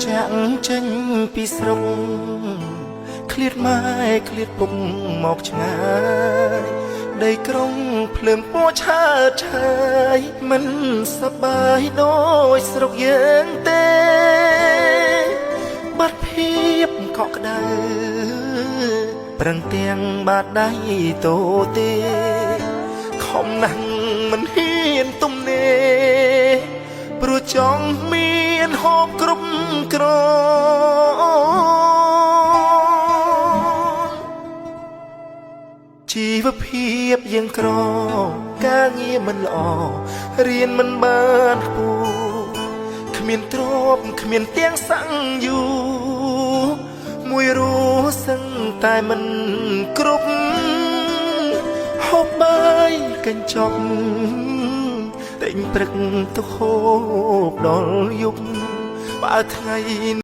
ចាក់ចេញពីស្រុកឃ្លាតម៉ែឃ្លាតពុកមកឆ្ងាយដីក្រុងភ្លើងពណ៌ឆើតឆាយមិនសប្បាយដូចស្រុកយើងទេបាត់ភាពកក់ក្ដៅប្រឹងទាំងបាតដៃតូទេខំណាស់មិនហ៊ានទំនេរព្រោះចង់មានហូបគ្រប់គ្រាន់ជីវភាពយើងក្រការងារមិនល្អរៀនមិនបានខ្ពស់គ្មានទ្រព្យគ្មានទាំងសាំងយូមួយរស់សឹងតែមិនគ្រប់ហូបបាយកញ្ចប់តែងព្រឹកទៅហូបដល់យប់បើថ្ងៃ